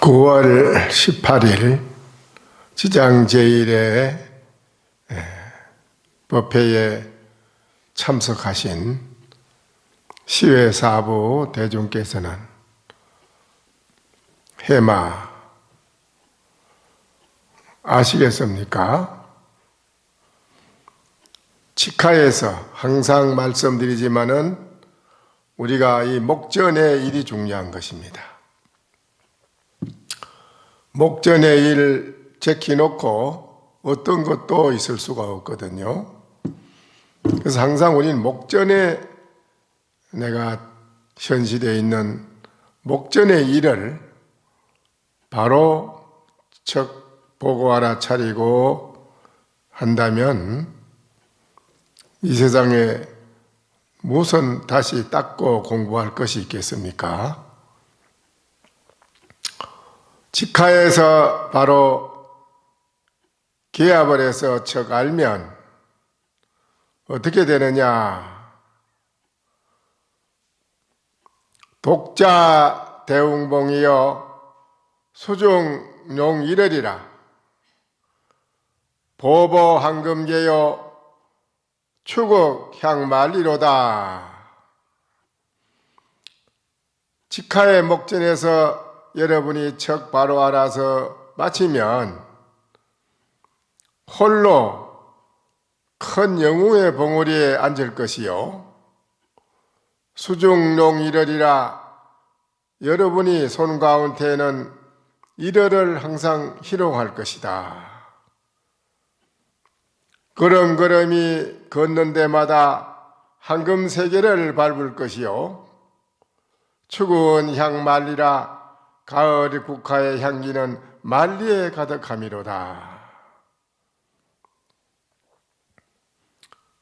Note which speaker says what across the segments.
Speaker 1: 9월 18일 지장 제1회 법회에 참석하신 시외사부 대중께서는 해마 아시겠습니까? 직하에서 항상 말씀드리지만은 우리가 이 목전의 일이 중요한 것입니다. 목전의 일 제키놓고 어떤 것도 있을 수가 없거든요. 그래서 항상 우리는 목전에 내가 현실에 있는 목전의 일을 바로 척 보고 알아차리고 한다면 이 세상에 무슨 다시 닦고 공부할 것이 있겠습니까? 직하에서 바로 기합을 해서 척 알면 어떻게 되느냐? 독자 대웅봉이여 수중용 이르리라. 보보 황금계여 추국 향말리로다. 직하의 목전에서 여러분이 척 바로 알아서 마치면 홀로 큰 영웅의 봉우리에 앉을 것이요 수중용 이르리라. 여러분이 손 가운데에는 이르를 항상 희롱할 것이다. 걸음걸음이 걷는 데마다 황금 세계를 밟을 것이요 추구은 향 말리라. 가을이 국화의 향기는 만리에 가득함이로다.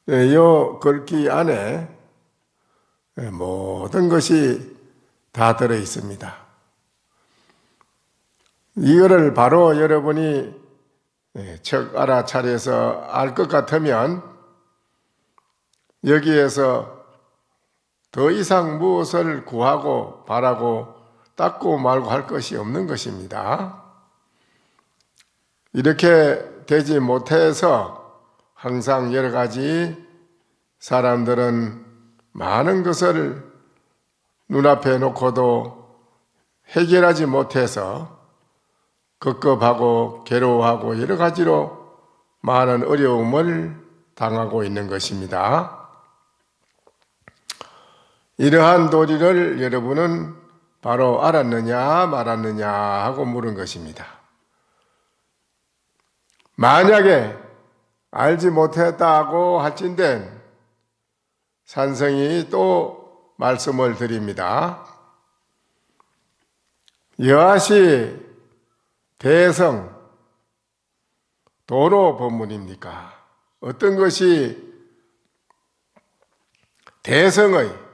Speaker 1: 이 글귀 안에 모든 것이 다 들어 있습니다. 이거를 바로 여러분이 척 알아차려서 알 것 같으면 여기에서 더 이상 무엇을 구하고 바라고 닦고 말고 할 것이 없는 것입니다. 이렇게 되지 못해서 항상 여러 가지 사람들은 많은 것을 눈앞에 놓고도 해결하지 못해서 급급하고 괴로워하고 여러 가지로 많은 어려움을 당하고 있는 것입니다. 이러한 도리를 여러분은 바로 알았느냐 말았느냐 하고 물은 것입니다. 만약에 알지 못했다고 할진된 산성이 또 말씀을 드립니다. 여하시 대성 도로 법문입니까? 어떤 것이 대성의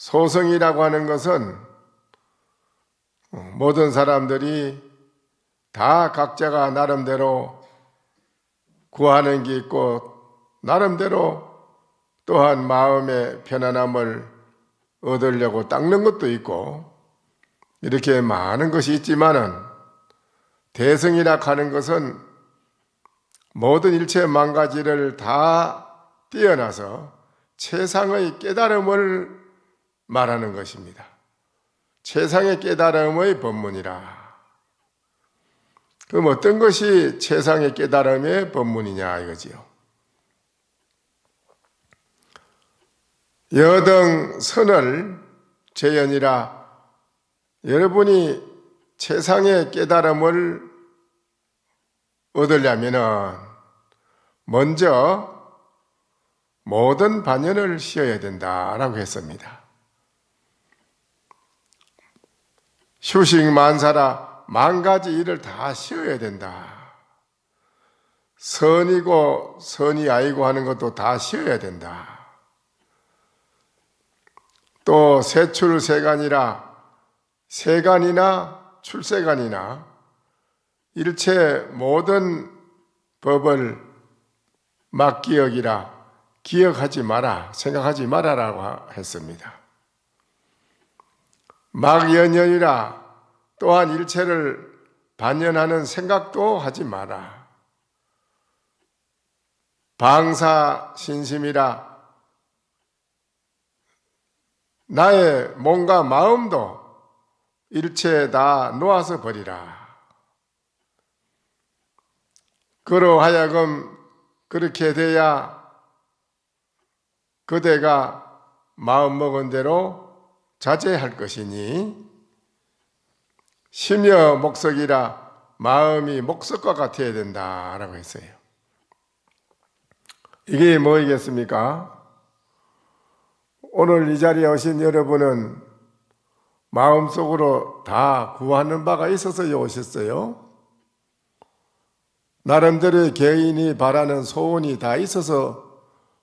Speaker 1: 소성이라고 하는 것은 모든 사람들이 다 각자가 나름대로 구하는 게 있고 나름대로 또한 마음의 편안함을 얻으려고 닦는 것도 있고 이렇게 많은 것이 있지만은 대성이라 하는 것은 모든 일체 만가지를 다 뛰어나서 최상의 깨달음을 말하는 것입니다. 최상의 깨달음의 법문이라. 그럼 어떤 것이 최상의 깨달음의 법문이냐 이거지요. 여등 선을 재연이라. 여러분이 최상의 깨달음을 얻으려면은 먼저 모든 반연을 씌어야 된다라고 했습니다. 휴식만사라. 만 가지 일을 다 쉬어야 된다. 선이고 선이 아니고 하는 것도 다 쉬어야 된다. 또 세출세간이라. 세간이나 출세간이나 일체 모든 법을 막기억이라. 기억하지 마라, 생각하지 말아라고 했습니다. 막연연이라. 또한 일체를 반연하는 생각도 하지 마라. 방사신심이라 나의 몸과 마음도 일체 다 놓아서 버리라. 그러하여금 그렇게 돼야 그대가 마음먹은 대로 자제할 것이니 심여 목석이라 마음이 목석과 같아야 된다라고 했어요. 이게 뭐이겠습니까? 오늘 이 자리에 오신 여러분은 마음속으로 다 구하는 바가 있어서 오셨어요. 나름대로의 개인이 바라는 소원이 다 있어서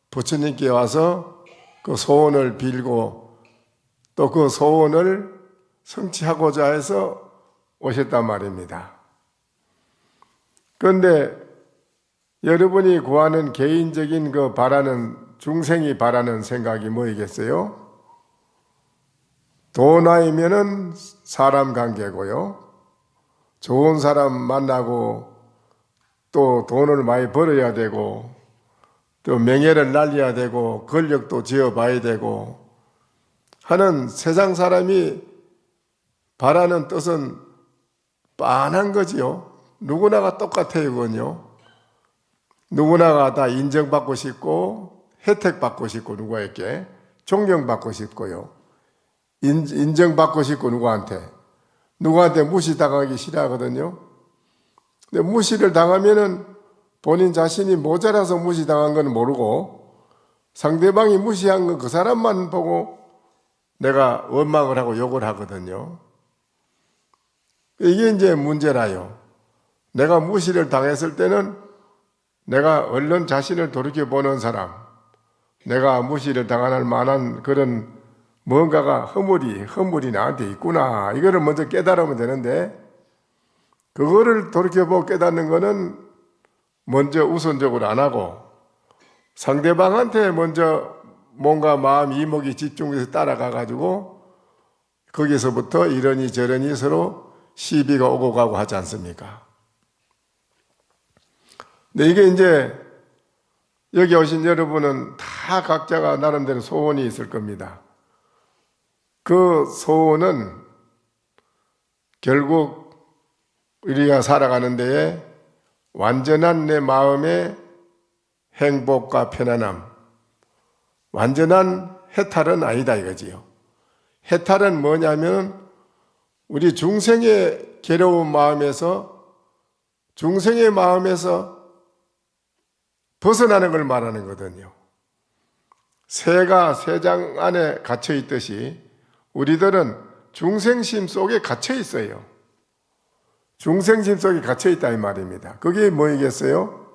Speaker 1: 부처님께 와서 그 소원을 빌고 또 그 소원을 성취하고자 해서 오셨단 말입니다. 그런데 여러분이 구하는 개인적인 그 바라는 중생이 바라는 생각이 뭐이겠어요? 돈 아니면은 사람 관계고요. 좋은 사람 만나고 또 돈을 많이 벌어야 되고 또 명예를 날려야 되고 권력도 지어봐야 되고 하는 세상 사람이 바라는 뜻은 빤한 거지요. 누구나가 똑같아요, 그건요. 누구나가 다 인정받고 싶고 혜택받고 싶고 누구에게 존경받고 싶고요. 인정받고 싶고 누구한테 무시당하기 싫어하거든요. 근데 무시를 당하면은 본인 자신이 모자라서 무시당한 건 모르고 상대방이 무시한 건 그 사람만 보고 내가 원망을 하고 욕을 하거든요. 이게 이제 문제라요. 내가 무시를 당했을 때는 내가 얼른 자신을 돌이켜보는 사람, 내가 무시를 당할 만한 그런 뭔가가 허물이 나한테 있구나, 이거를 먼저 깨달으면 되는데 그거를 돌이켜보고 깨닫는 거는 먼저 우선적으로 안 하고 상대방한테 먼저 뭔가 마음 이목이 집중해서 따라가가지고 거기서부터 이러니 저러니 서로 시비가 오고 가고 하지 않습니까? 근데 이게 이제 여기 오신 여러분은 다 각자가 나름대로 소원이 있을 겁니다. 그 소원은 결국 우리가 살아가는 데에 완전한 내 마음의 행복과 편안함, 완전한 해탈은 아니다 이거지요. 해탈은 뭐냐면 우리 중생의 괴로운 마음에서 벗어나는 걸 말하는 거거든요. 새가 새장 안에 갇혀 있듯이 우리들은 중생심 속에 갇혀 있어요. 중생심 속에 갇혀 있다 이 말입니다. 그게 뭐이겠어요?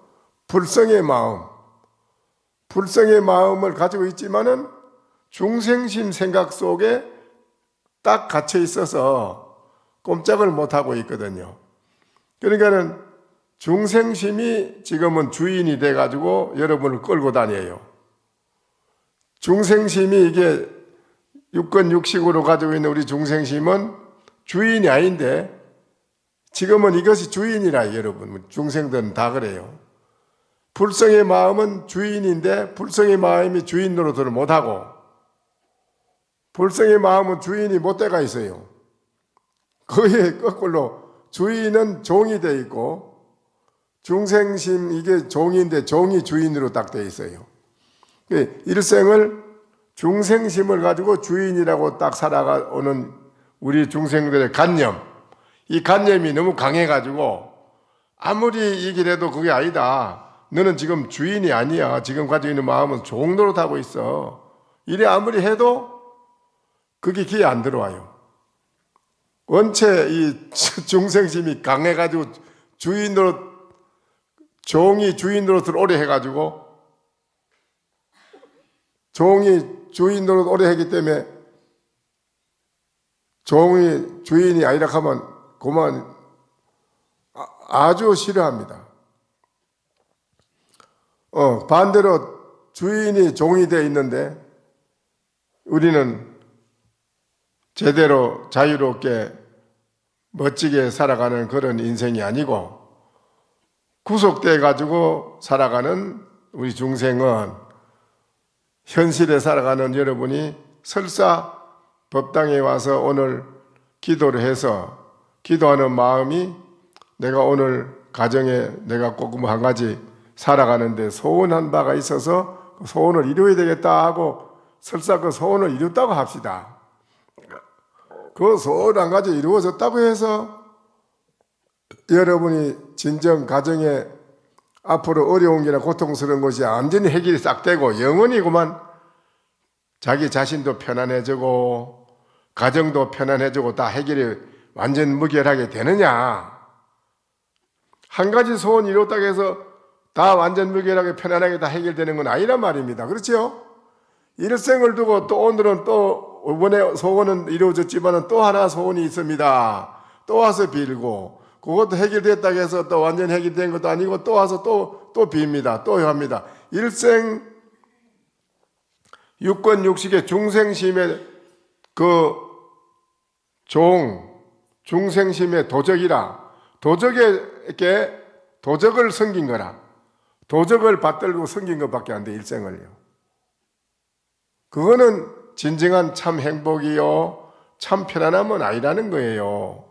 Speaker 1: 불성의 마음을 가지고 있지만은 중생심 생각 속에 딱 갇혀 있어서 꼼짝을 못하고 있거든요. 그러니까는 중생심이 지금은 주인이 돼가지고 여러분을 끌고 다녀요. 중생심이 이게 육건 육식으로 가지고 있는 우리 중생심은 주인이 아닌데 지금은 이것이 주인이라 여러분. 중생들은 다 그래요. 불성의 마음은 주인인데 불성의 마음이 주인 노릇을 못하고 불성의 마음은 주인이 못 돼가 있어요. 거기에 거꾸로 주인은 종이 돼 있고 중생심 이게 종인데 종이 주인으로 딱 돼 있어요. 일생을 중생심을 가지고 주인이라고 딱 살아가오는 우리 중생들의 관념, 이 관념이 너무 강해가지고 아무리 얘기를 해도 그게 아니다. 너는 지금 주인이 아니야. 지금 가지고 있는 마음은 종 노릇하고 있어. 이래 아무리 해도 그게 귀에 안 들어와요. 원체 이 중생심이 강해가지고 종이 주인 노릇을 오래 해가지고 종이 주인 노릇 오래 했기 때문에 종이 주인이 아니라 하면 그만 아주 싫어합니다. 반대로 주인이 종이 되어 있는데 우리는 제대로 자유롭게 멋지게 살아가는 그런 인생이 아니고 구속돼 가지고 살아가는 우리 중생은 현실에 살아가는 여러분이 설사 법당에 와서 오늘 기도를 해서 기도하는 마음이 내가 오늘 가정에 내가 꼭 한 가지 살아가는데 소원한 바가 있어서 소원을 이루어야 되겠다 하고 설사 그 소원을 이뤘다고 합시다. 그 소원 한 가지 이루어졌다고 해서 여러분이 진정 가정에 앞으로 어려운 게나 고통스러운 것이 완전히 해결이 싹 되고 영원히 그만 자기 자신도 편안해지고 가정도 편안해지고 다 해결이 완전 무결하게 되느냐? 한 가지 소원 이뤘다고 해서 다 완전 무결하게 편안하게 다 해결되는 건 아니란 말입니다. 그렇죠? 일생을 두고 또 오늘은 또 이번에 소원은 이루어졌지만 또 하나 소원이 있습니다. 또 와서 빌고 그것도 해결됐다고 해서 또 완전 해결된 것도 아니고 또 와서 또 빕니다. 또 합니다. 일생 육권 육식의 중생심의 그 중생심의 도적이라 도적에게 도적을 섬긴 거라 도적을 받들고 섬긴 것밖에 안 돼 일생을요. 그거는 진정한 참 행복이요 참 편안함은 아니라는 거예요.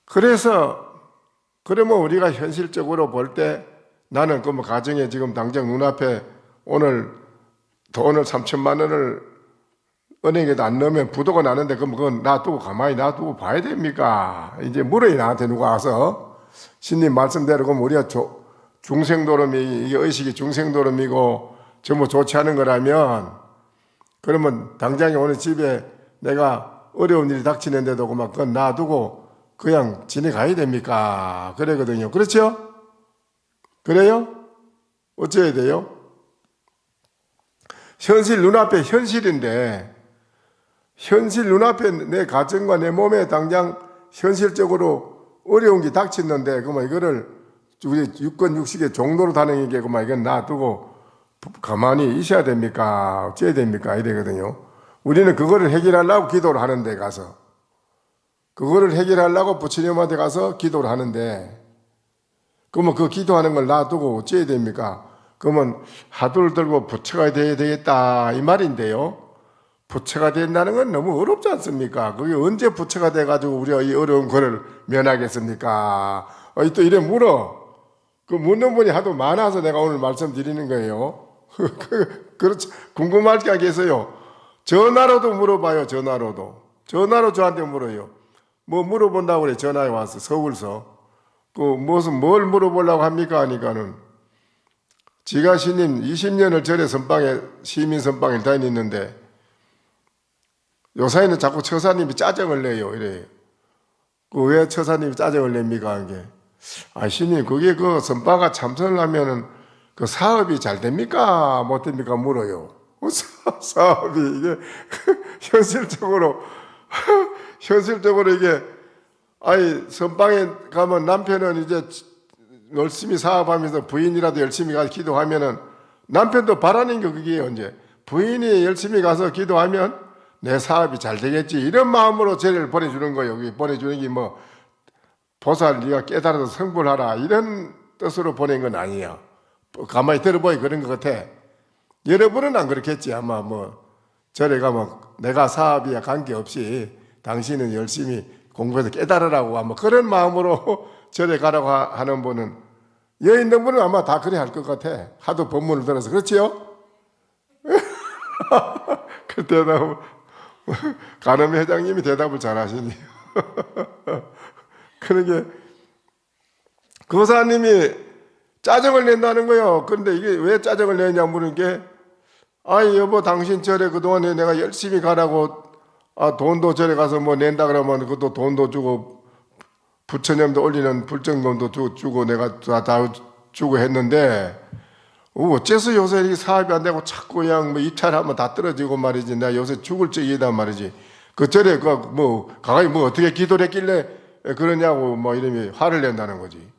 Speaker 1: 그래서 그러면 우리가 현실적으로 볼 때 나는 그 뭐 가정에 지금 당장 눈앞에 오늘 돈을 3천만 원을 은행에도 안 넣으면 부도가 나는데 그럼 그건 놔두고 가만히 놔두고 봐야 됩니까? 이제 물어요 나한테 누가 와서 신님 말씀대로 그럼 우리가 중생도름이 이게 의식이 중생도름이고 전부 좋지 않은 거라면 그러면 당장에 오늘 집에 내가 어려운 일이 닥치는데도 그건 놔두고 그냥 지내가야 됩니까? 그러거든요. 그렇죠? 그래요? 어째야 돼요? 현실 눈앞에 현실인데 현실 눈앞에 내 가정과 내 몸에 당장 현실적으로 어려운 게 닥쳤는데 그러면 이거를 우리 육권 육식의 종로로 다니는 게 그러면 이건 놔두고 가만히 있어야 됩니까? 어째야 됩니까? 이래거든요. 우리는 그거를 해결하려고 기도를 하는데 가서 그거를 해결하려고 부처님한테 가서 기도를 하는데 그러면 그 기도하는 걸 놔두고 어째야 됩니까? 그러면 하도를 들고 부처가 돼야 되겠다 이 말인데요. 부처가 된다는 건 너무 어렵지 않습니까? 그게 언제 부처가 돼가지고 우리가 이 어려운 거를 면하겠습니까? 또 이래 물어. 그 묻는 분이 하도 많아서 내가 오늘 말씀드리는 거예요. 그렇지. 궁금할 게 계세요. 전화로도 물어봐요. 전화로 저한테 물어요. 뭐 물어본다고 그래. 전화에 와서 서울서. 뭘 물어보려고 합니까? 하니까는 지가 신님 20년을 절에 선방에 시민 선방에 다니는데 요사이는 자꾸 처사님이 짜증을 내요. 이래요. 왜 처사님이 짜증을 냅니까? 이게. 신님, 그게 그 선방가 참선을 하면은 그 사업이 잘 됩니까? 못 됩니까? 물어요. 사업이 이게 현실적으로 이게 선방에 가면 남편은 이제 열심히 사업하면서 부인이라도 열심히 가서 기도하면은 남편도 바라는 게 그게요. 이제 부인이 열심히 가서 기도하면 내 사업이 잘 되겠지 이런 마음으로 죄를 보내주는 거예요. 여기 보내주는 게 뭐 보살 네가 깨달아서 성불하라 이런 뜻으로 보낸 건 아니에요. 가만히 들어보니 그런 것 같아. 여러분은 안 그렇겠지. 아마 뭐 절에 가면 내가 사업이야 관계없이 당신은 열심히 공부해서 깨달으라고 아마 그런 마음으로 절에 가라고 하는 분은 여기 있는 분은 아마 다 그래 할 것 같아. 하도 법문을 들어서. 그렇지요? 그 대답 가늠 회장님이 대답을 잘 하시니. 그러게 거사님이 짜증을 낸다는 거예요. 그런데 이게 왜 짜증을 내냐 물은 게 여보 당신 절에 그동안에 내가 열심히 가라고 돈도 절에 가서 뭐 낸다 그러면 그것도 돈도 주고 부처님도 올리는 불정금도 주고 내가 다 주고 했는데 어째서 요새 이렇게 사업이 안 되고 자꾸 그냥 뭐 입찰하면 다 떨어지고 말이지. 내가 요새 죽을 적이다 말이지. 그 절에 가만히 뭐 어떻게 기도를 했길래 그러냐고 뭐 이름이 화를 낸다는 거지.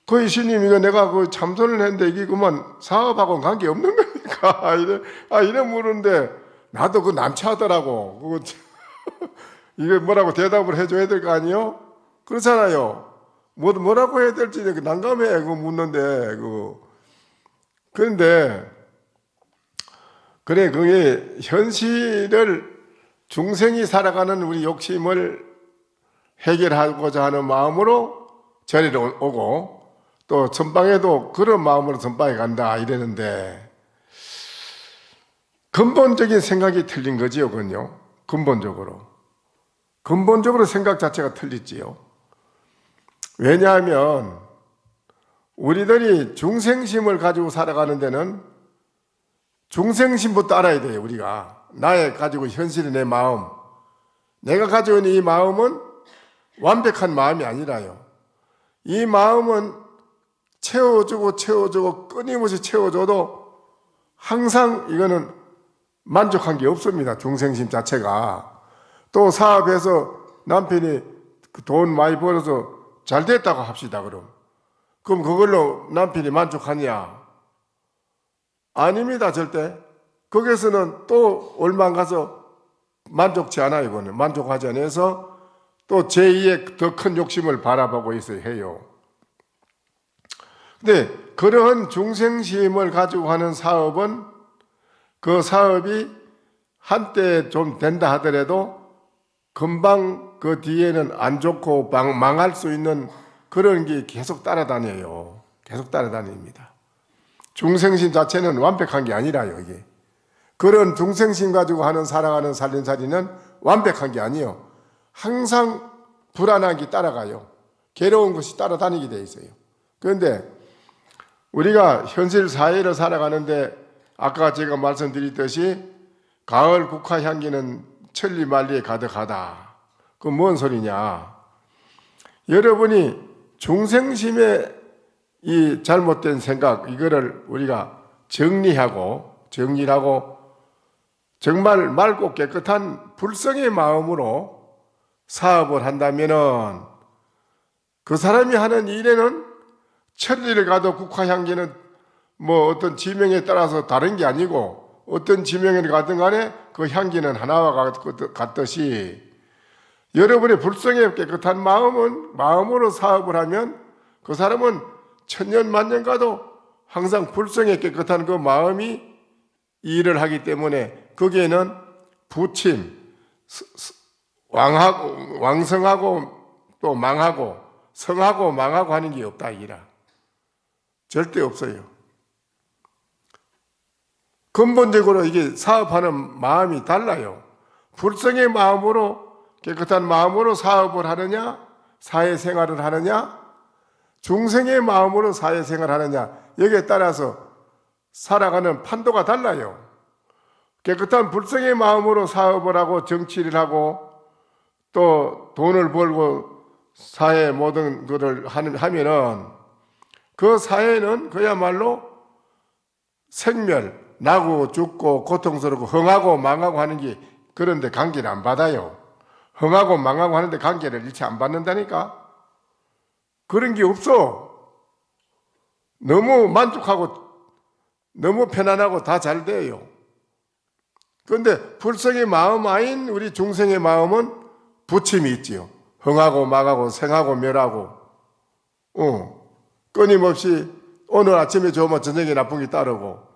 Speaker 1: 그 신님 이거 내가 그 참선을 했는데 이게 그만 사업하고는 관계 없는 거니까 이래 물은데 나도 그 남체하더라고. 그거 이게 뭐라고 대답을 해줘야 될 거 아니에요? 그렇잖아요. 뭐라고 해야 될지 난감해, 그거 묻는데, 그거. 그런데, 그래, 그게 현실을 중생이 살아가는 우리 욕심을 해결하고자 하는 마음으로 절에 오고, 또 전방에도 그런 마음으로 전방에 간다, 이랬는데, 근본적인 생각이 틀린 거지요, 그건요. 근본적으로. 근본적으로 생각 자체가 틀리지요. 왜냐하면 우리들이 중생심을 가지고 살아가는 데는 중생심부터 알아야 돼요. 우리가 나의 가지고 현실의 내 마음, 내가 가지고 있는 이 마음은 완벽한 마음이 아니라요. 이 마음은 채워주고 끊임없이 채워줘도 항상 이거는 만족한 게 없습니다. 중생심 자체가. 또 사업해서 남편이 돈 많이 벌어서 잘 됐다고 합시다. 그럼 그걸로 남편이 만족하냐? 아닙니다. 절대. 거기에서는 또 얼마 안 가서 만족치 않아요. 이거는 만족하지 않아서 또 제2의 더 큰 욕심을 바라보고 있어야 해요. 근데 그러한 중생심을 가지고 하는 사업은 그 사업이 한때 좀 된다 하더라도 금방 그 뒤에는 안 좋고 망할 수 있는 그런 게 계속 따라다녀요. 계속 따라다닙니다. 중생심 자체는 완벽한 게 아니라요, 이게. 그런 중생심 가지고 하는 살아가는 살림살이는 완벽한 게 아니에요. 항상 불안한 게 따라가요. 괴로운 것이 따라다니게 돼 있어요. 그런데 우리가 현실 사회를 살아가는데 아까 제가 말씀드렸듯이 가을 국화 향기는 천리만리에 가득하다. 그 뭔 소리냐? 여러분이 중생심의 이 잘못된 생각, 이거를 우리가 정리하고 정말 맑고 깨끗한 불성의 마음으로 사업을 한다면은 그 사람이 하는 일에는 천리를 가도 국화향기는 뭐 어떤 지명에 따라서 다른 게 아니고 어떤 지명에 가든 간에 그 향기는 하나와 같듯이 여러분의 불성의 깨끗한 마음으로 사업을 하면 그 사람은 천년 만년 가도 항상 불성의 깨끗한 그 마음이 일을 하기 때문에 거기에는 부침, 왕성하고 또 망하고 성하고 망하고 하는 게 없다 이라. 절대 없어요. 근본적으로 이게 사업하는 마음이 달라요. 불성의 마음으로 깨끗한 마음으로 사업을 하느냐, 사회생활을 하느냐, 중생의 마음으로 사회생활을 하느냐, 여기에 따라서 살아가는 판도가 달라요. 깨끗한 불성의 마음으로 사업을 하고 정치를 하고 또 돈을 벌고 사회 모든 것을 하면은 그 사회는 그야말로 생멸, 나고 죽고 고통스럽고 흥하고 망하고 하는 게 그런데 관계를 안 받아요. 흥하고 망하고 하는데 관계를 일체 안 받는다니까. 그런 게 없어. 너무 만족하고 너무 편안하고 다 잘 돼요. 그런데 불성의 마음 아닌 우리 중생의 마음은 부침이 있지요. 흥하고 망하고 생하고 멸하고 끊임없이 오늘 아침에 좋으면 저녁에 나쁜 게 따르고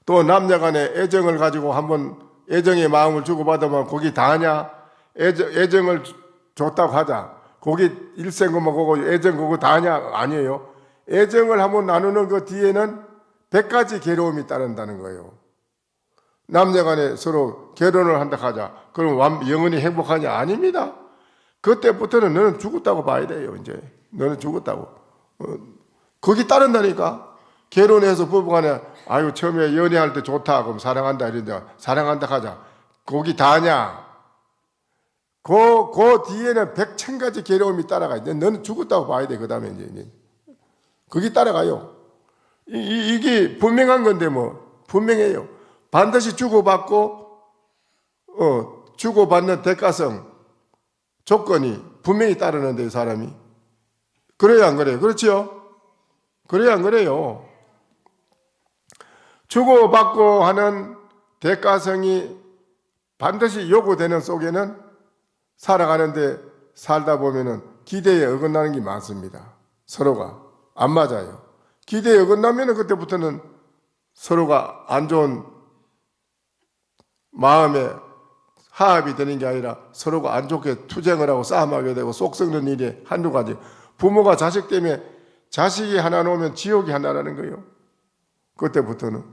Speaker 1: 또 남녀간의 애정을 가지고 한번 애정의 마음을 주고받으면 거기 다하냐? 애정을 줬다고 하자. 거기 일생금만 그거 애정 그거 다하냐? 아니에요. 애정을 한번 나누는 그 뒤에는 100가지 괴로움이 따른다는 거예요. 남녀간에 서로 결혼을 한다 하자. 그럼 영원히 행복하냐? 아닙니다. 그때부터는 너는 죽었다고 봐야 돼요. 이제 너는 죽었다고. 거기 따른다니까. 결혼해서 부부간에 아유 처음에 연애할 때 좋다 그럼 사랑한다 이런데 사랑한다 하자. 거기 다냐? 그 뒤에는 100,000가지 괴로움이 따라가. 너는 죽었다고 봐야 돼. 그 다음에 이제 거기 따라가요. 이게 분명한 건데 뭐 분명해요. 반드시 주고받고 주고받는 대가성 조건이 분명히 따르는데 사람이 그래야 안 그래요? 그렇지요? 그래야 안 그래요? 주고받고 하는 대가성이 반드시 요구되는 속에는 살아가는데 살다 보면은 기대에 어긋나는 게 많습니다. 서로가 안 맞아요. 기대에 어긋나면은 그때부터는 서로가 안 좋은 마음에 화합이 되는 게 아니라 서로가 안 좋게 투쟁을 하고 싸움하게 되고 속 썩는 일이 한두 가지. 부모가 자식 때문에 자식이 하나 놓으면 지옥이 하나라는 거예요. 그때부터는.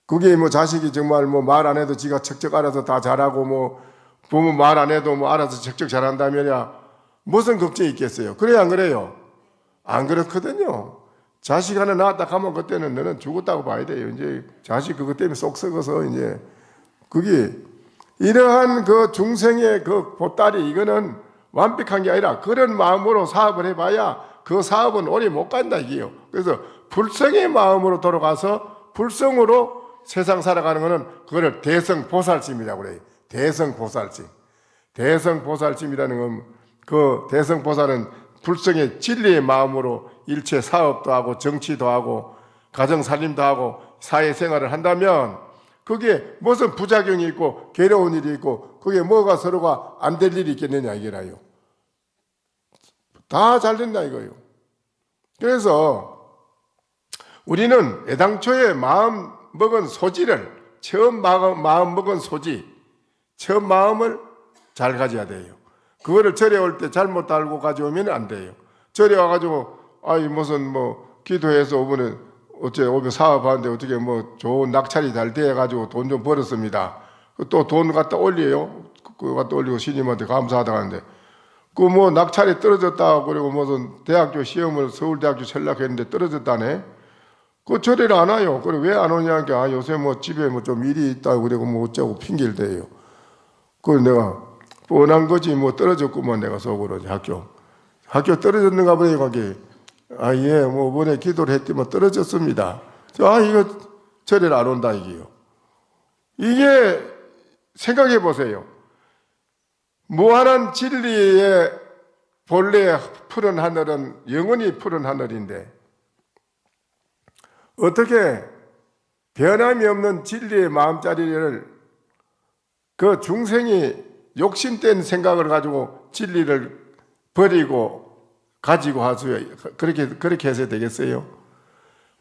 Speaker 1: 그게 뭐 자식이 정말 뭐 말 안 해도 지가 척척 알아서 다 잘하고 뭐 부모 말 안 해도 뭐 알아서 척척 잘한다면야 무슨 걱정이 있겠어요. 그래요, 안 그래요? 안 그렇거든요. 자식 하나 낳았다 가면 그때는 너는 죽었다고 봐야 돼요. 이제 자식 그것 때문에 속 썩어서 이제 그게 이러한 그 중생의 그 보따리 이거는 완벽한 게 아니라 그런 마음으로 사업을 해봐야 그 사업은 오래 못 간다 이게요. 그래서 불성의 마음으로 돌아가서 불성으로 세상 살아가는 거는 그거를 대성보살심이라고 그래요. 대성보살심. 대성보살심이라는 건 그 대성보살은 불성의 진리의 마음으로 일체 사업도 하고 정치도 하고 가정살림도 하고 사회생활을 한다면 그게 무슨 부작용이 있고 괴로운 일이 있고 그게 뭐가 서로가 안 될 일이 있겠느냐 이게라요. 다 잘 된다 이거예요. 그래서 우리는 애당초에 마음 먹은 소지를 처음 마음 먹은 소지 처음 마음을 잘 가져야 돼요. 그거를 절에 올 때 잘못 알고 가져오면 안 돼요. 절에 와가지고 아이 무슨 뭐 기도해서 오면은 어째 오면 사업하는데 어떻게 뭐 좋은 낙찰이 잘 돼가지고 돈 좀 벌었습니다. 또 돈 갖다 올려요. 그거 갖다 올리고 스님한테 감사하다 하는데 그 뭐 낙찰이 떨어졌다 그리고 무슨 대학교 시험을 서울대학교 전락했는데 떨어졌다네. 그 절에를 안 와요. 그래 왜 안 오냐니까 아 요새 뭐 집에 뭐 좀 일이 있다고 그러고 뭐 어쩌고 핑계를 대요. 그걸 내가 뻔한 거지 뭐 떨어졌구만 내가 속으로 학교 떨어졌는가 보니 거기 예 뭐 이번에 기도를 했더니 떨어졌습니다. 이거 절에를 안 온다 이게요. 이게 생각해 보세요. 무한한 진리의 본래 푸른 하늘은 영원히 푸른 하늘인데 어떻게 변함이 없는 진리의 마음자리를 그 중생이 욕심된 생각을 가지고 진리를 버리고 가지고 하수요. 그렇게 해서 되겠어요?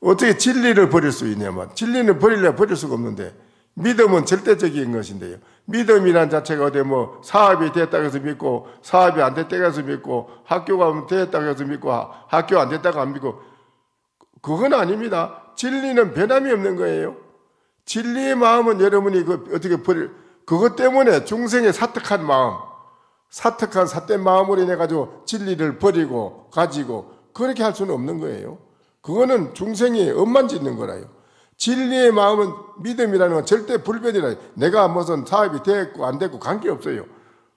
Speaker 1: 어떻게 진리를 버릴 수 있냐면 진리는 버리려 버릴 수가 없는데 믿음은 절대적인 것인데요. 믿음이란 자체가 어디 뭐 사업이 됐다고 해서 믿고 사업이 안 됐다고 해서 믿고 학교가 됐다고 해서 믿고 학교 안 됐다고 안 믿고 그건 아닙니다. 진리는 변함이 없는 거예요. 진리의 마음은 여러분이 어떻게 버릴 그것 때문에 중생의 사특한 마음, 사특한 삿된 마음으로 인해 가지고 진리를 버리고 가지고 그렇게 할 수는 없는 거예요. 그거는 중생이 엄만 짓는 거라요. 진리의 마음은 믿음이라는 건 절대 불변이라. 내가 무슨 사업이 됐고 안 됐고 관계없어요.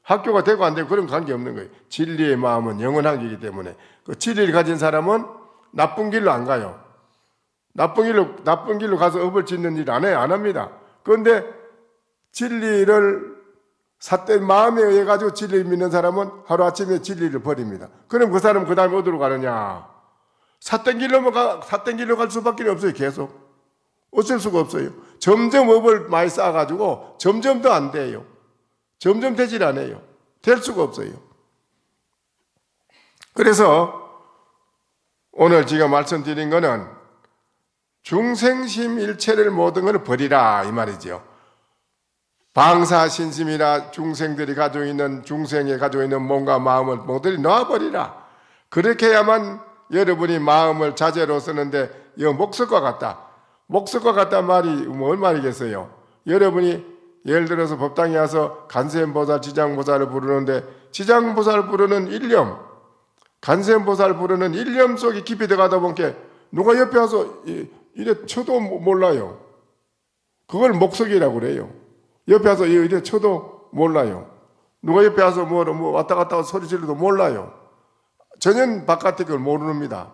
Speaker 1: 학교가 되고 안 되고 그런 관계없는 거예요. 진리의 마음은 영원한 거기 때문에 그 진리를 가진 사람은 나쁜 길로 안 가요. 나쁜 길로 가서 업을 짓는 일 안 해요. 안 합니다. 그런데 진리를 삿된 마음에 의해 가지고 진리를 믿는 사람은 하루아침에 진리를 버립니다. 그럼 그 사람은 그 다음에 어디로 가느냐? 삿된 길로 갈 수밖에 없어요. 계속. 어쩔 수가 없어요. 점점 업을 많이 쌓아가지고 점점 더 안 돼요. 점점 되질 않아요. 될 수가 없어요. 그래서 오늘 제가 말씀드린 거는 중생심 일체를 모든 걸 버리라 이 말이죠. 방사신심이라 중생들이 가지고 있는 중생이 가지고 있는 몸과 마음을 모두 놔버리라. 그렇게 해야만 여러분이 마음을 자재로 쓰는데 이 목석과 같다. 목석과 같단 말이 뭘 말이겠어요? 여러분이 예를 들어서 법당에 와서 간세음보살, 지장보살을 부르는데 지장보살 부르는 일념, 간세음보살 부르는 일념 속에 깊이 들어가다 보니까 누가 옆에 와서 이래 쳐도 몰라요. 그걸 목석이라고 그래요. 옆에 와서 이래 쳐도 몰라요. 누가 옆에 와서 뭐 왔다 갔다 소리 질러도 몰라요. 전혀 바깥에 그걸 모릅니다.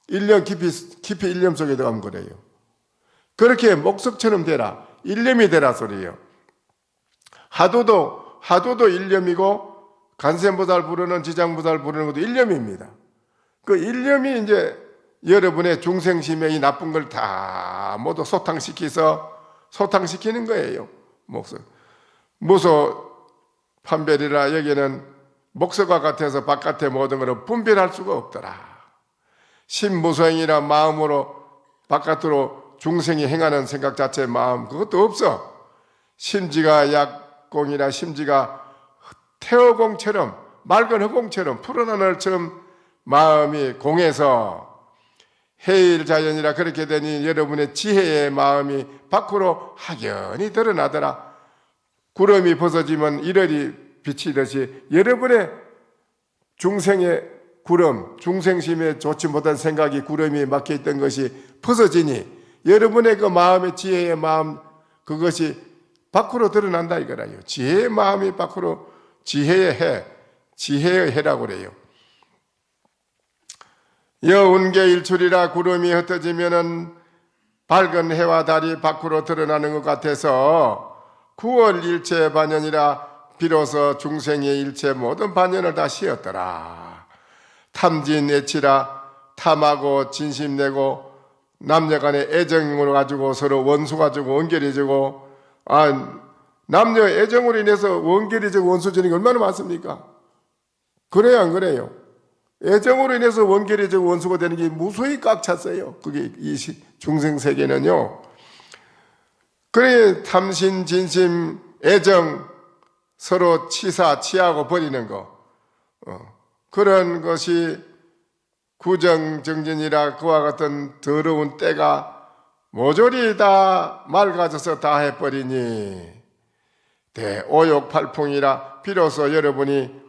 Speaker 1: 일념 깊이 일념 속에 들어가면 그래요. 그렇게 목석처럼 되라. 일념이 되라 소리예요. 하도도 일념이고 간세음보살 부르는 지장보살 부르는 것도 일념입니다. 그 일념이 이제 여러분의 중생심의 이 나쁜 걸 다 모두 소탕시키는 거예요. 목석. 무소 판별이라 여기는 목서가 같아서 바깥의 모든 것을 분별할 수가 없더라. 신무소행이라 마음으로 바깥으로 중생이 행하는 생각 자체의 마음 그것도 없어. 심지가 약공이라 심지가 태어공처럼 맑은 흑공처럼 푸른 하늘처럼 마음이 공해서 해일자연이라 그렇게 되니 여러분의 지혜의 마음이 밖으로 확연히 드러나더라. 구름이 벗어지면 일월이 비치듯이 여러분의 중생의 구름, 중생심에 좋지 못한 생각이 구름이 막혀있던 것이 벗어지니 여러분의 그 마음의 지혜의 마음 그것이 밖으로 드러난다 이거라요. 지혜의 마음이 밖으로 지혜의 해, 지혜의 해라고 그래요. 여운계 일출이라 구름이 흩어지면은 밝은 해와 달이 밖으로 드러나는 것 같아서 9월 일체 반연이라 비로소 중생의 일체 모든 반연을 다 씌었더라. 탐진 애치라 탐하고 진심내고 남녀간의 애정으로 가지고 서로 원수 가지고 원결해지고 남녀 애정으로 인해서 원결해지고 원수지는 게 얼마나 많습니까? 그래요 안 그래요? 애정으로 인해서 원결해지고 원수가 되는 게 무수히 꽉 찼어요. 그게 이 중생 세계는요. 그래 탐신 진심 애정 서로 치하고 버리는 거 그런 것이 구정정진이라 그와 같은 더러운 때가 모조리 다 맑아져서 다 해버리니 대오욕팔풍이라 비로소 여러분이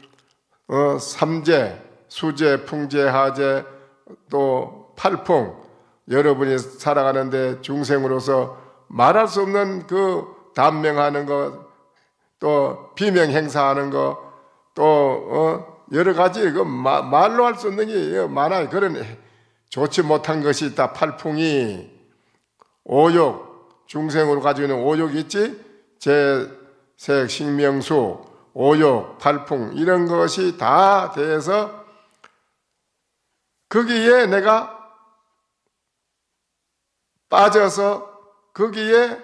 Speaker 1: 삼재, 수재, 풍재, 하재 또 팔풍 여러분이 살아가는데 중생으로서 말할 수 없는 그 단명하는 것 또 비명 행사하는 것 또 여러 가지 그 말로 할 수 없는 게 많아요. 그런 좋지 못한 것이 다 팔풍이 오욕 중생으로 가지고 있는 오욕이 있지 재색 식명수 오욕 팔풍 이런 것이 다 돼서 거기에 내가 빠져서 거기에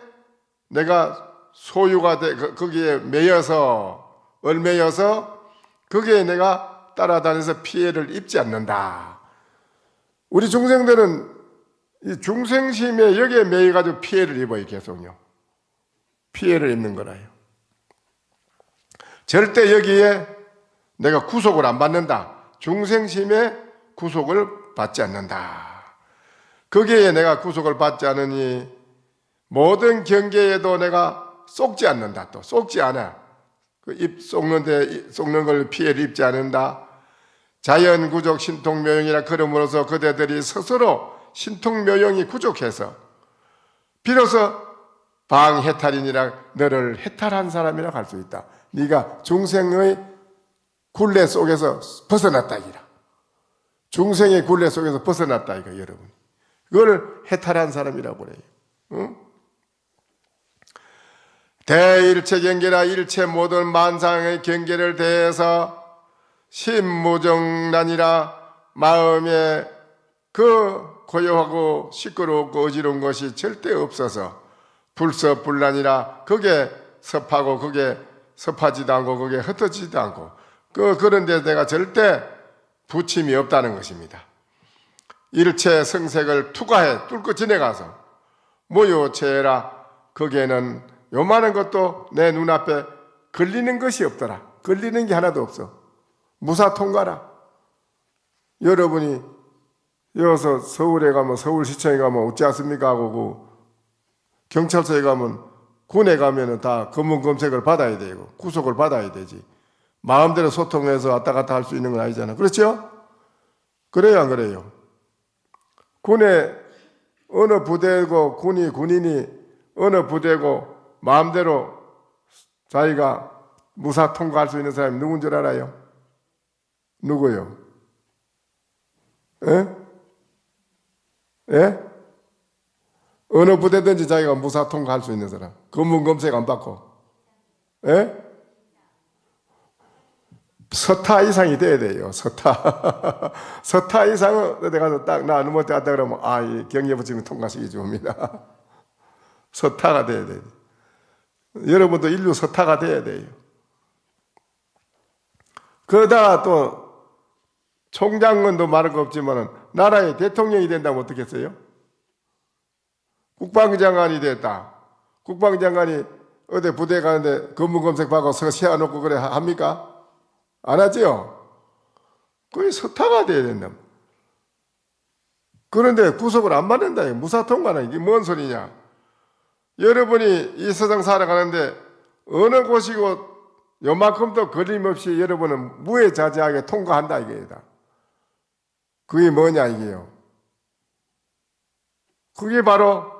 Speaker 1: 내가 소유가 돼 거기에 매여서 얼매여서 거기에 내가 따라다녀서 피해를 입지 않는다. 우리 중생들은 이 중생심에 여기에 매여가지고 피해를 입어요. 계속요. 피해를 입는 거라요. 절대 여기에 내가 구속을 안 받는다. 중생심에 구속을 받지 않는다. 거기에 내가 구속을 받지 않으니 모든 경계에도 내가 속지 않는다. 또 속지 않아. 그 입 속는 걸 피해를 입지 않는다. 자연구족 신통묘용이라 그름으로써 그대들이 스스로 신통묘용이 구족해서 비로소 방해탈인이라 너를 해탈한 사람이라고 할 수 있다. 네가 중생의 굴레 속에서 벗어났다 이라. 중생의 굴레 속에서 벗어났다 이거 여러분. 그걸 해탈한 사람이라고 그래요. 응? 대일체 경계라 일체 모든 만상의 경계를 대해서 심무정란이라 마음에 그 고요하고 시끄럽고 어지러운 것이 절대 없어서 불섭불란이라 그게 섭하고 그게 섭하지도 않고 그게 흩어지지도 않고 그런데 내가 절대 부침이 없다는 것입니다. 일체 성색을 투과해 뚫고 지나가서 무효체라 거기에는 요만한 것도 내 눈앞에 걸리는 것이 없더라. 걸리는 게 하나도 없어. 무사 통과라. 여러분이 여기서 서울에 가면 서울시청에 가면 어찌 않습니까 하고 경찰서에 가면 군에 가면은 다 검문 검색을 받아야 되고 구속을 받아야 되지. 마음대로 소통해서 왔다 갔다 할 수 있는 건 아니잖아. 그렇죠? 그래요 안 그래요? 군에 어느 부대고 군인이 어느 부대고 마음대로 자기가 무사 통과할 수 있는 사람이 누군 줄 알아요? 누구요? 예? 예? 어느 부대든지 자기가 무사 통과할 수 있는 사람. 검문 검색 안 받고. 예? 서타 이상이 돼야 돼요. 서타. 서타 이상은 어디 가서 딱 나 누구 때 왔다 그러면 이 경계부침이 통과시키 줍니다. 서타가 돼야 돼. 여러분도 인류 스타가 돼야 돼요. 그러다가 또 총장은도 말할 거 없지만 나라의 대통령이 된다면 어떻겠어요? 국방장관이 됐다. 국방장관이 어디 부대 가는데 검문검색 받고 세워놓고 그래 합니까? 안 하죠? 거의 스타가 돼야 된다. 그런데 구속을 안 받는다. 무사통과는 이게 뭔 소리냐? 여러분이 이 세상 살아가는데 어느 곳이고 요만큼도 걸림없이 여러분은 무해자제하게 통과한다 이게다. 그게 뭐냐 이게요. 그게 바로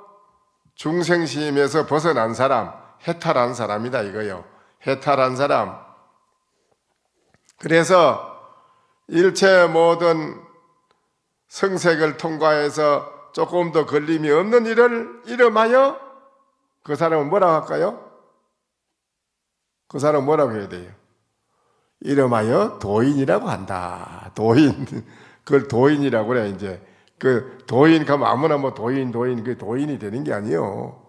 Speaker 1: 중생심에서 벗어난 사람, 해탈한 사람이다 이거요. 해탈한 사람. 그래서 일체 모든 성색을 통과해서 조금 더 걸림이 없는 일을 이름하여 그 사람은 뭐라고 할까요? 그 사람은 뭐라고 해야 돼요? 이름하여 도인이라고 한다. 도인. 그걸 도인이라고 그래, 이제. 그 도인 가면 아무나 뭐 도인, 그 도인이 되는 게 아니요.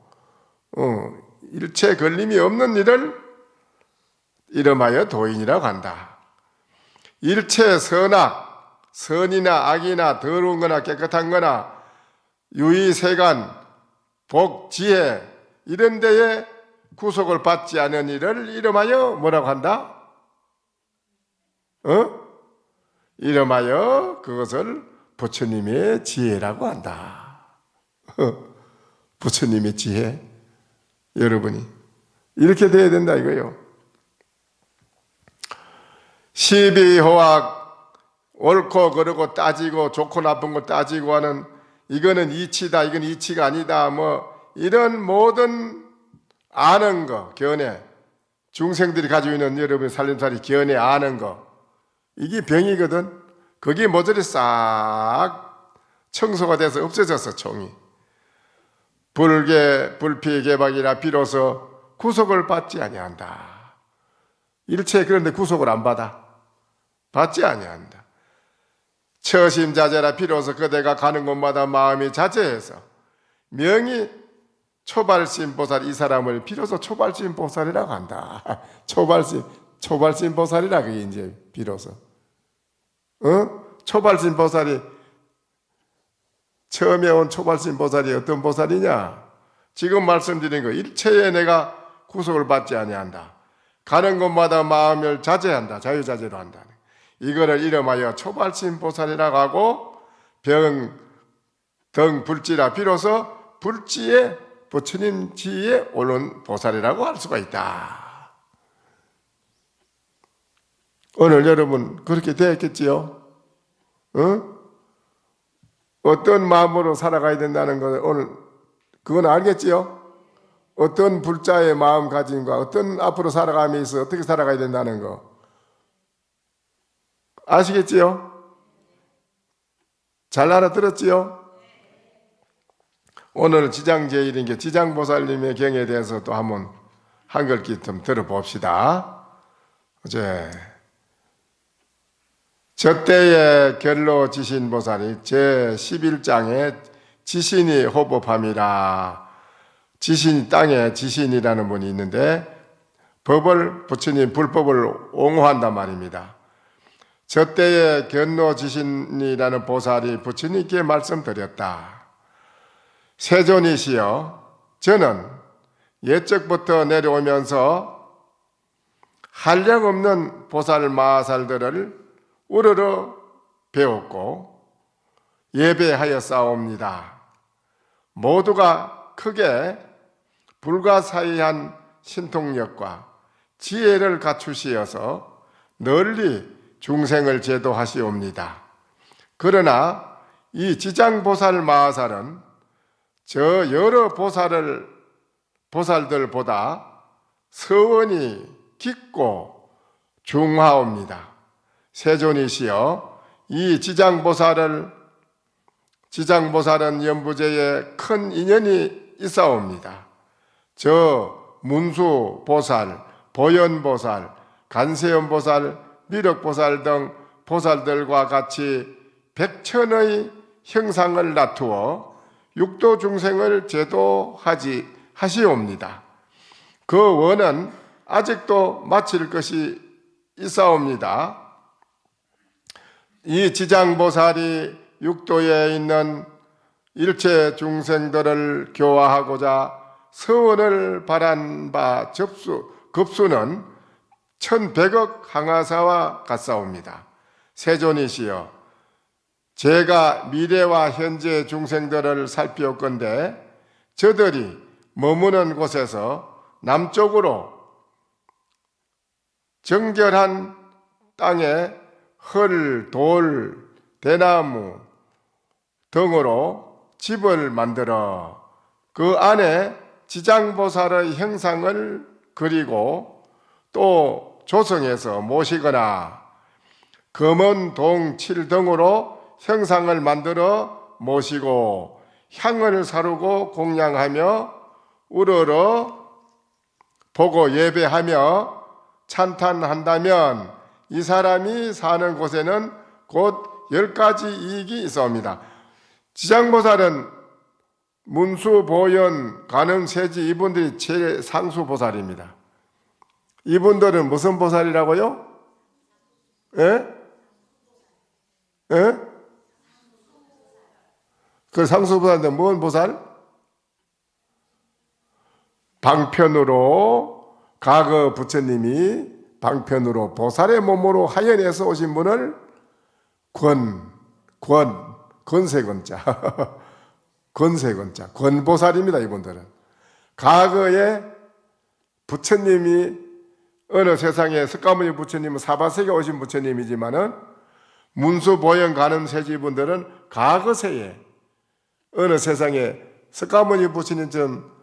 Speaker 1: 일체 걸림이 없는 일을 이름하여 도인이라고 한다. 일체 선악, 선이나 악이나 더러운 거나 깨끗한 거나 유의세간, 복, 지혜 이런 데에 구속을 받지 않은 일을 이름하여 뭐라고 한다? 이름하여 그것을 부처님의 지혜라고 한다. 부처님의 지혜. 여러분이 이렇게 돼야 된다 이거요. 시비호학, 옳고 그르고 따지고 좋고 나쁜 거 따지고 하는 이거는 이치다, 이건 이치가 아니다, 뭐 이런 모든 아는 거, 견해, 중생들이 가지고 있는 여러분 살림살이 견해 아는 거, 이게 병이거든. 거기에 모조리 싹 청소가 돼서 없어졌어, 총이. 불피개박이라 비로소 구속을 받지 아니한다. 일체 그런데 구속을 안 받아. 받지 아니한다. 처심자제라 비로소 그대가 가는 곳마다 마음이 자제해서 명이 초발심 보살 이 사람을 비로소 초발심 보살이라고 한다. 초발심 보살이라 그게 이제 비로소. 초발심 보살이 처음에 온 초발심 보살이 어떤 보살이냐? 지금 말씀드린 거 일체에 내가 구속을 받지 아니한다. 가는 곳마다 마음을 자제한다. 자유자재로 한다. 이거를 이름하여 초발심 보살이라고 하고 등 불지라 비로소 불지에 부처님 지에 오른 보살이라고 할 수가 있다. 오늘 여러분 그렇게 되었겠지요? 어떤 마음으로 살아가야 된다는 걸 오늘 그건 알겠지요? 어떤 불자의 마음가짐과 어떤 앞으로 살아가면서 어떻게 살아가야 된다는 거 아시겠지요? 잘 알아들었지요? 오늘 지장제일인 게 지장보살님의 경에 대해서 또 한번 한글기 좀 들어봅시다. 어제 저때의 결로 지신보살이 제11장에 지신이 호법함이라. 지신이 땅에 지신이라는 분이 있는데 법을 부처님 불법을 옹호한단 말입니다. 저때의 견로 지신이라는 보살이 부처님께 말씀드렸다. 세존이시여, 저는 옛적부터 내려오면서 한량없는 보살 마살들을 우러러 배웠고 예배하여 싸웁니다. 모두가 크게 불가사의한 신통력과 지혜를 갖추시어서 널리 중생을 제도하시옵니다. 그러나 이 지장보살 마살은 저 여러 보살들보다 서원이 깊고 중하옵니다. 세존이시여, 이 지장보살은 연부제에 큰 인연이 있사옵니다. 저 문수보살, 보현보살, 간세음보살, 미륵보살 등 보살들과 같이 백천의 형상을 나투어 육도 중생을 제도하시옵니다. 그 원은 아직도 마칠 것이 있사옵니다. 이 지장보살이 육도에 있는 일체 중생들을 교화하고자 서원을 바란 바 급수는 1100억 항아사와 같사옵니다. 세존이시여, 제가 미래와 현재 중생들을 살피었건대 저들이 머무는 곳에서 남쪽으로 정결한 땅에 흙, 돌, 대나무 등으로 집을 만들어 그 안에 지장보살의 형상을 그리고 또 조성해서 모시거나 검은 동, 칠 등으로 형상을 만들어 모시고 향을 사르고 공양하며 우러러 보고 예배하며 찬탄한다면 이 사람이 사는 곳에는 곧 10가지 이익이 있어옵니다. 지장보살은 문수, 보현, 간음, 세지 이분들이 제일 상수 보살입니다. 이분들은 무슨 보살이라고요? 예? 예? 그 상수 보살인데 뭔 보살? 방편으로 과거 부처님이 방편으로 보살의 몸으로 하연해서 오신 분을 권세권자 권세권자 권보살입니다. 이분들은 과거에 부처님이 어느 세상에 석가모니 부처님은 사바세계 오신 부처님이지만은 문수, 보현, 간음, 세지 분들은 과거세에 어느 세상에 석가모니 부처님처럼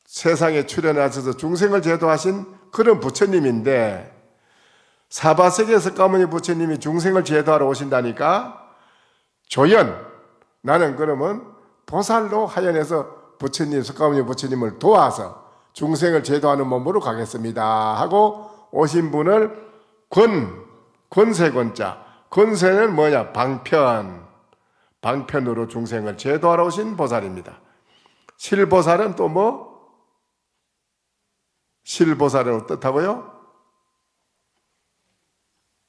Speaker 1: 세상에 출현하셔서 중생을 제도하신 그런 부처님인데 사바세계 석가모니 부처님이 중생을 제도하러 오신다니까 조연, 나는 그러면 보살로 하연해서 부처님, 석가모니 부처님을 도와서 중생을 제도하는 몸으로 가겠습니다 하고 오신 분을 권세권자, 권세는 뭐냐? 방편으로 중생을 제도하러 오신 보살입니다. 실보살은 또 뭐? 실보살은 어떻다고요?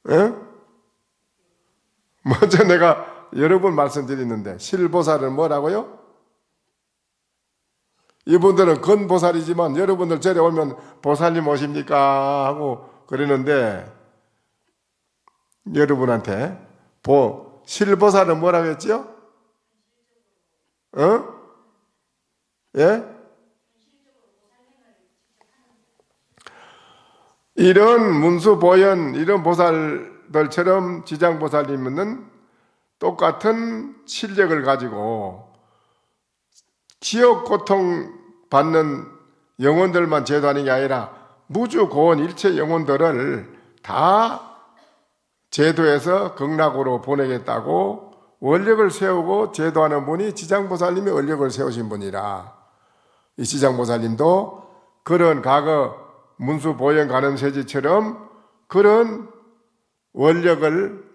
Speaker 1: 예? 먼저 내가 여러 번 말씀드렸는데 실보살은 뭐라고요? 이분들은 건보살이지만 여러분들 절에 오면 보살님 오십니까? 하고 그러는데 여러분한테 실보살은 뭐라고 했죠? 예? 이런 문수, 보현, 이런 보살들처럼 지장보살님은 똑같은 실력을 가지고 지옥 고통 받는 영혼들만 제도하는 게 아니라 무주 고원 일체 영혼들을 다 제도해서 극락으로 보내겠다고 원력을 세우고 제도하는 분이 지장보살님이 원력을 세우신 분이라 이 지장보살님도 그런 과거 문수, 보현, 간음, 세지처럼 그런 원력을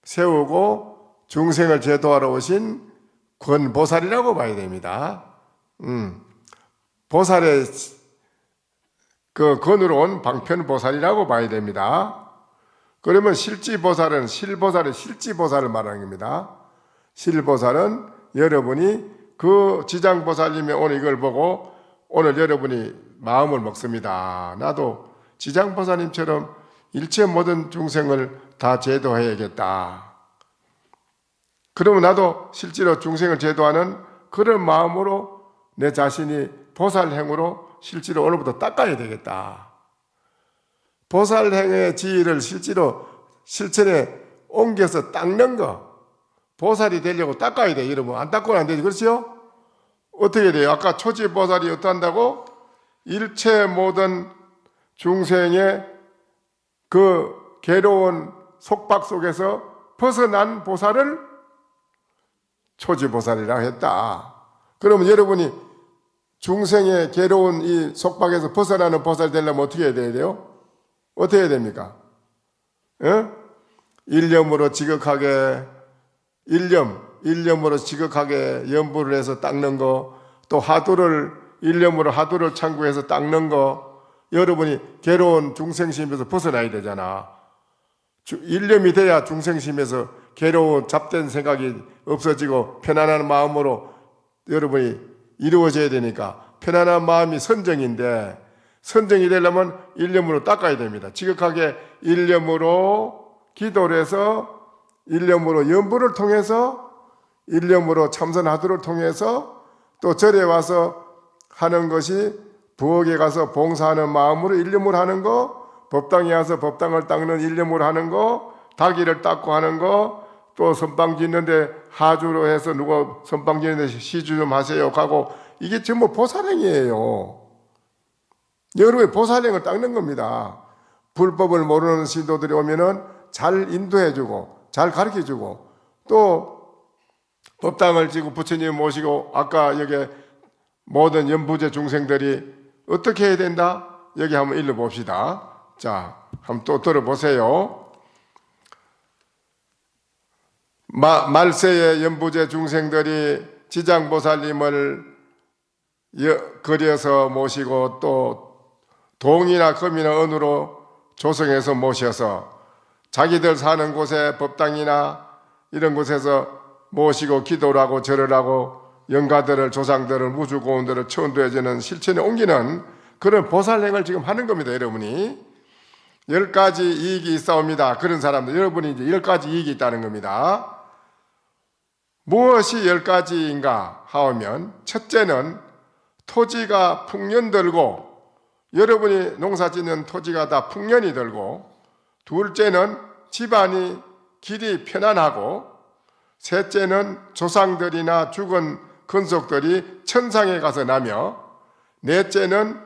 Speaker 1: 세우고 중생을 제도하러 오신 권보살이라고 봐야 됩니다. 보살의 그 권으로 온 방편보살이라고 봐야 됩니다. 그러면 실지보살은 실지보살을 말하는 겁니다. 실보살은 여러분이 그 지장보살님이 오늘 이걸 보고 오늘 여러분이 마음을 먹습니다. 나도 지장보살님처럼 일체 모든 중생을 다 제도해야겠다. 그러면 나도 실제로 중생을 제도하는 그런 마음으로 내 자신이 보살행으로 실제로 오늘부터 닦아야 되겠다. 보살행의 지위를 실제로 실천에 옮겨서 닦는 거. 보살이 되려고 닦아야 돼. 여러분 안 닦고는 안 되지. 그렇죠? 어떻게 돼요? 아까 초지보살이 어떠한다고? 일체 모든 중생의 그 괴로운 속박 속에서 벗어난 보살을 초지보살이라고 했다. 그러면 여러분이 중생의 괴로운 이 속박에서 벗어나는 보살이 되려면 어떻게 해야 돼요? 어떻게 해야 됩니까? 일념으로 지극하게 일념으로 지극하게 염불을 해서 닦는 거, 또 화두를 일념으로 하도를 창구해서 닦는 거, 여러분이 괴로운 중생심에서 벗어나야 되잖아. 일념이 돼야 중생심에서 괴로운 잡된 생각이 없어지고 편안한 마음으로 여러분이 이루어져야 되니까, 편안한 마음이 선정인데, 선정이 되려면 일념으로 닦아야 됩니다. 지극하게 일념으로 기도를 해서, 일념으로 연부를 통해서, 일념으로 참선하도를 통해서, 또 절에 와서 하는 것이 부엌에 가서 봉사하는 마음으로 일념으로 하는 거, 법당에 와서 법당을 닦는 일념으로 하는 거, 닭이를 닦고 하는 거, 또 선방 짓는데 하주로 해서 누가 선방 짓는데 시주 좀 하세요 하고, 이게 전부 보살행이에요. 여러분의 보살행을 닦는 겁니다. 불법을 모르는 신도들이 오면은 잘 인도해주고 잘 가르쳐주고, 또 법당을 지고 부처님 모시고 아까 여기 모든 연부제 중생들이 어떻게 해야 된다? 여기 한번 읽어봅시다. 자, 한번 또 들어보세요. 말세의 연부제 중생들이 지장보살님을 거려서 모시고, 또 동이나 금이나 은으로 조성해서 모셔서 자기들 사는 곳에 법당이나 이런 곳에서 모시고 기도를 하고 절을 하고 영가들을, 조상들을, 무주고원들을 천도해주는 실천에 옮기는 그런 보살행을 지금 하는 겁니다. 여러분이 10가지 이익이 있사옵니다. 그런 사람들, 여러분이 이제 10가지 이익이 있다는 겁니다. 무엇이 10가지인가 하면, 첫째는 토지가 풍년 들고, 여러분이 농사 짓는 토지가 다 풍년이 들고, 둘째는 집안이 길이 편안하고, 셋째는 조상들이나 죽은 근속들이 천상에 가서 나며, 넷째는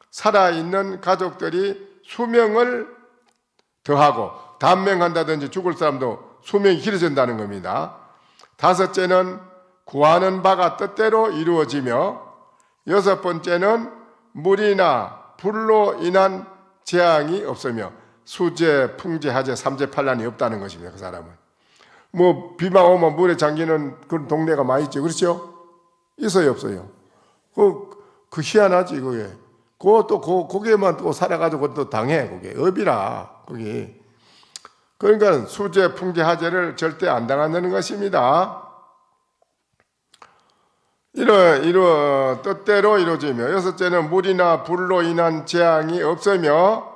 Speaker 1: 살아있는 가족들이 수명을 더하고, 단명한다든지 죽을 사람도 수명이 길어진다는 겁니다. 다섯째는 구하는 바가 뜻대로 이루어지며, 여섯 번째는 물이나 불로 인한 재앙이 없으며, 수재, 풍재, 하재, 삼재팔란이 없다는 것입니다. 그 사람은 뭐 비만 오면 물에 잠기는 그런 동네가 많이 있죠. 그렇죠? 있어요, 없어요? 그 희한하지 그게. 거기에만 또 살아가지고 또 당해. 그게 업이라 그게. 그러니까 수재, 풍재, 하재를 절대 안 당한다는 것입니다. 이러 뜻대로 이루어지며, 여섯째는 물이나 불로 인한 재앙이 없으며,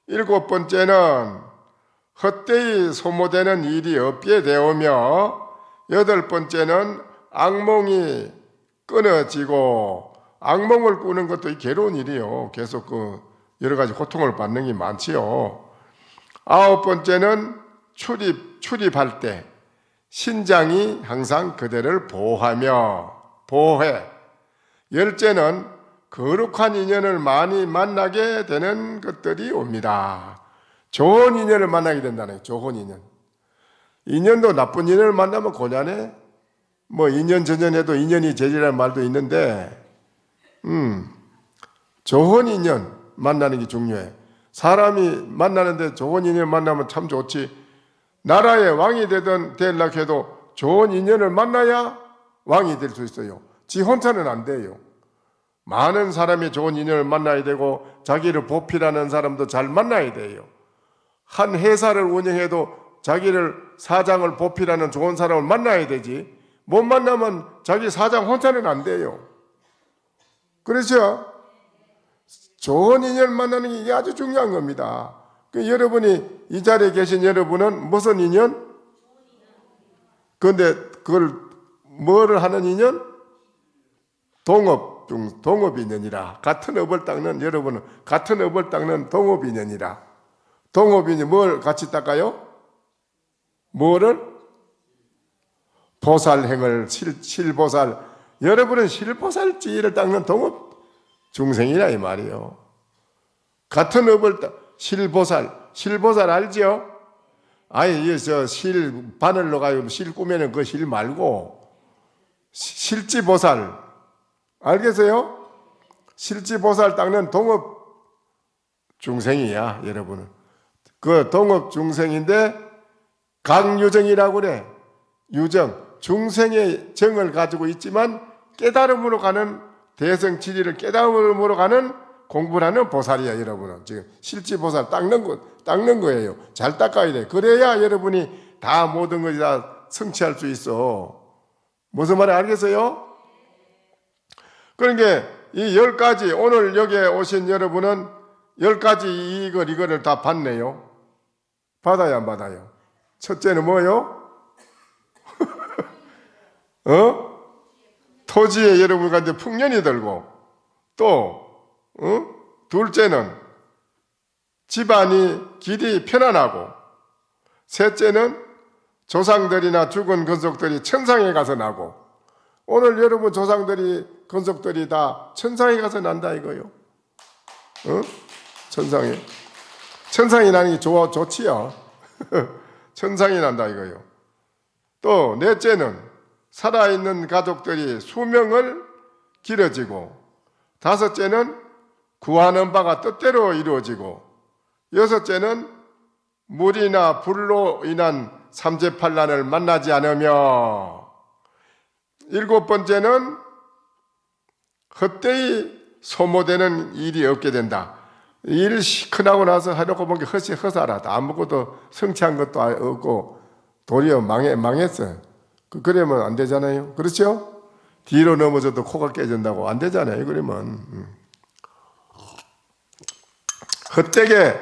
Speaker 1: 일곱 번째는 헛되이 소모되는 일이 없게 되오며, 여덟 번째는 악몽이 끊어지고, 악몽을 꾸는 것도 괴로운 일이요. 계속 여러 가지 고통을 받는 게 많지요. 아홉 번째는 출입할 때 신장이 항상 그대를 보호해. 열째는 거룩한 인연을 많이 만나게 되는 것들이 옵니다. 좋은 인연을 만나게 된다는 거예요. 좋은 인연. 인연도 나쁜 인연을 만나면 곤란해. 뭐 인연 전연에도 인연이 제리라는 말도 있는데, 좋은 인연 만나는 게 중요해. 사람이 만나는데 좋은 인연을 만나면 참 좋지. 나라의 왕이 되려고 해도 좋은 인연을 만나야 왕이 될 수 있어요. 지 혼자는 안 돼요. 많은 사람이 좋은 인연을 만나야 되고, 자기를 보필하는 사람도 잘 만나야 돼요. 한 회사를 운영해도 자기를 사장을 보필하는 좋은 사람을 만나야 되지, 못 만나면 자기 사장 혼자는 안 돼요. 그렇죠? 좋은 인연을 만나는 게 이게 아주 중요한 겁니다. 여러분이 이 자리에 계신 여러분은 무슨 인연? 그런데 그걸 뭐를 하는 인연? 동업인연이라. 같은 업을 닦는, 여러분은 같은 업을 닦는 동업인연이라. 동업인이 뭘 같이 닦아요? 뭐를? 보살행을, 실보살. 여러분은 실보살지를 닦는 동업 중생이라 이 말이에요. 같은 업을 실보살 알죠? 아니, 실 바늘로 가지고 실 꾸며는 그 실 말고 실지보살 알겠어요? 실지보살 닦는 동업 중생이야, 여러분은. 그 동업 중생인데 강유정이라고 그래. 유정, 중생의 정을 가지고 있지만 깨달음으로 가는 대성치리를 깨달음으로 가는 공부를 하는 보살이야, 여러분은. 지금 실지보살 닦는 거예요. 잘 닦아야 돼. 그래야 여러분이 다 모든 것이 다 성취할 수 있어. 무슨 말인지 알겠어요? 그러니까 이 10가지, 오늘 여기에 오신 여러분은 10가지 이거를 다 받네요. 받아요, 안 받아요? 첫째는 뭐요? 토지에 여러분과 이제 풍년이 들고, 또, 둘째는 집안이 길이 편안하고, 셋째는 조상들이나 죽은 건속들이 천상에 가서 나고, 오늘 여러분 조상들이, 건속들이 다 천상에 가서 난다 이거요. 천상에. 천상이 나는 게 좋지요. 천상이 난다 이거요. 또 넷째는 살아있는 가족들이 수명을 길어지고, 다섯째는 구하는 바가 뜻대로 이루어지고, 여섯째는 물이나 불로 인한 삼재팔란을 만나지 않으며, 일곱 번째는 헛되이 소모되는 일이 없게 된다. 일 시큰하고 나서 해놓고 보니까 허사하다. 아무것도 성취한 것도 없고 도리어 망했어요. 그러면 안 되잖아요. 그렇죠? 뒤로 넘어져도 코가 깨진다고 안 되잖아요. 그러면 헛되게